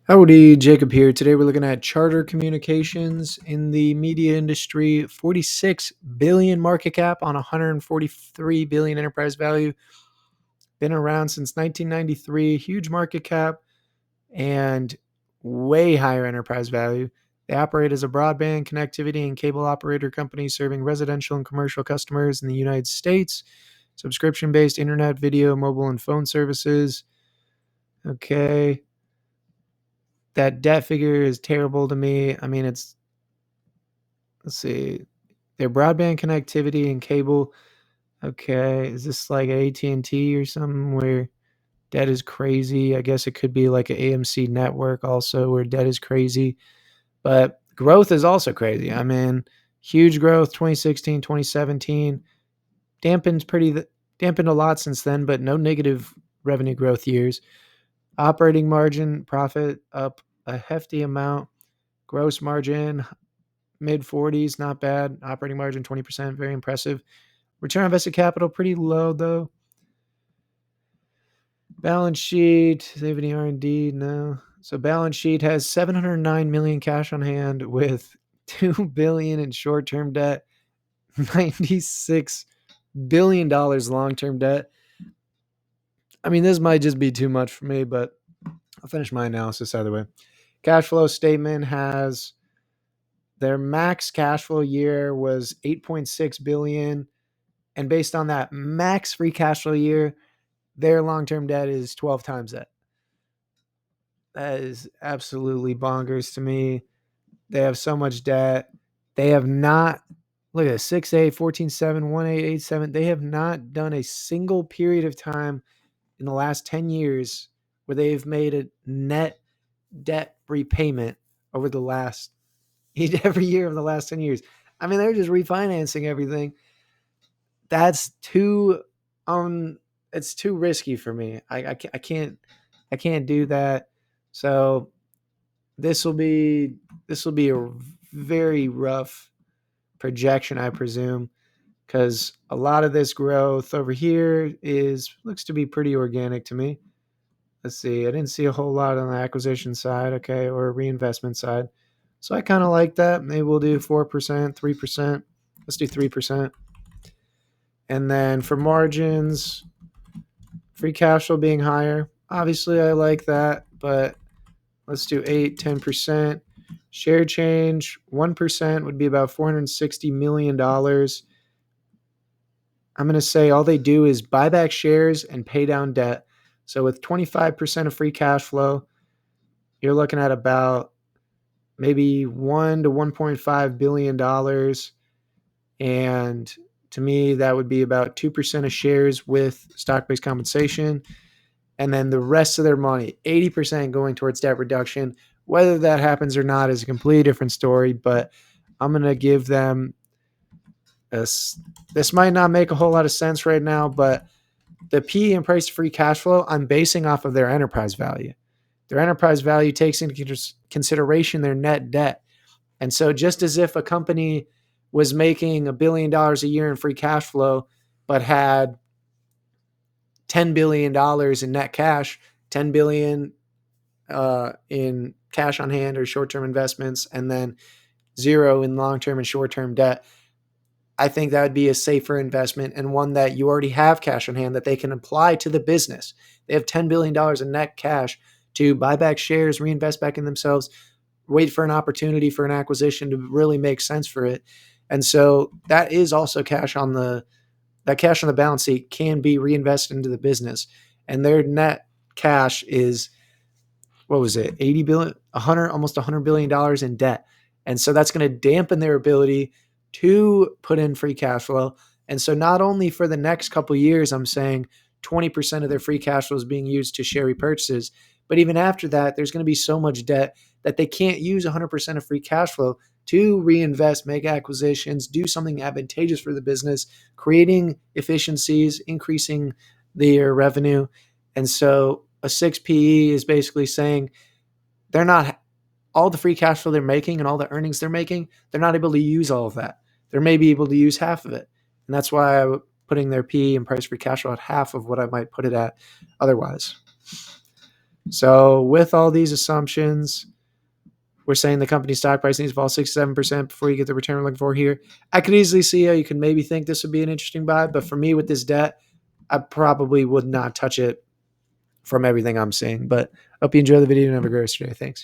Howdy, Jacob here. Today we're looking at Charter Communications in the media industry. 46 billion market cap on 143 billion enterprise value. Been around since 1993. Huge market cap and way higher enterprise value. They operate as a broadband connectivity and cable operator company serving residential and commercial customers in the United States. Subscription-based internet, video, mobile, and phone services. Okay. That debt figure is terrible to me. I mean, let's see, their broadband connectivity and cable. Okay, is this like AT&T or something where debt is crazy? I guess it could be like an AMC network also where debt is crazy. But growth is also crazy. I mean, huge growth 2016, 2017. Dampened a lot since then, but no negative revenue growth years. Operating margin profit up a hefty amount. Gross margin mid 40s, not bad. Operating margin 20%, very impressive. Return on invested capital pretty low though. Balance sheet, do they have any R&D? No. So balance sheet has 709 million cash on hand with 2 billion in short-term debt, 96 billion dollars long-term debt. I mean, this might just be too much for me, but I'll finish my analysis either way. Cash flow statement has their max cash flow year was 8.6 billion, and based on that max free cash flow year, their long-term debt is 12 times that. That is absolutely bonkers to me. They have so much debt. They have not, look at this, 6A, 14.7, 1.8, 8.7. They have not done a single period of time in the last 10 years where they've made a net debt repayment over the last, every year of the last 10 years. I mean, they're just refinancing everything. That's too, it's too risky for me. I can't do that. So this will be a very rough projection, I presume, because a lot of this growth over here looks to be pretty organic to me. Let's see, I didn't see a whole lot on the acquisition side, okay, or reinvestment side. So I kind of like that. Maybe we'll do 4%, 3%. Let's do 3%. And then for margins, free cash flow being higher. Obviously, I like that, but let's do 8, 10%. Share change, 1% would be about $460 million. I'm going to say all they do is buy back shares and pay down debt. So with 25% of free cash flow, you're looking at about maybe $1 to $1.5 billion. And to me, that would be about 2% of shares with stock-based compensation. And then the rest of their money, 80% going towards debt reduction. Whether that happens or not is a completely different story, but I'm going to give them this. This might not make a whole lot of sense right now, but the PE and price to free cash flow, I'm basing off of their enterprise value. Their enterprise value takes into consideration their net debt. And so just as if a company was making $1 billion a year in free cash flow, but had $10 billion in net cash, 10 billion in cash on hand or short-term investments, and then zero in long-term and short-term debt, I think that would be a safer investment and one that you already have cash on hand that they can apply to the business. They have $10 billion in net cash to buy back shares, reinvest back in themselves, wait for an opportunity for an acquisition to really make sense for it. And so that is also cash on the balance sheet can be reinvested into the business. And their net cash is, what was it, 80 billion, 100, almost $100 billion in debt. And so that's going to dampen their ability to put in free cash flow. And so not only for the next couple of years, I'm saying 20% of their free cash flow is being used to share repurchases, but even after that, there's going to be so much debt that they can't use 100% of free cash flow to reinvest, make acquisitions, do something advantageous for the business, creating efficiencies, increasing their revenue. And so a 6 PE is basically saying they're not, all the free cash flow they're making and all the earnings they're making, they're not able to use all of that. They're maybe able to use half of it. And that's why I'm putting their PE and price free cash flow at half of what I might put it at otherwise. So with all these assumptions, we're saying the company's stock price needs to fall 6-7% before you get the return we're looking for here. I could easily see how you can maybe think this would be an interesting buy, but for me with this debt, I probably would not touch it from everything I'm seeing. But I hope you enjoy the video and have a great rest of your day. Thanks.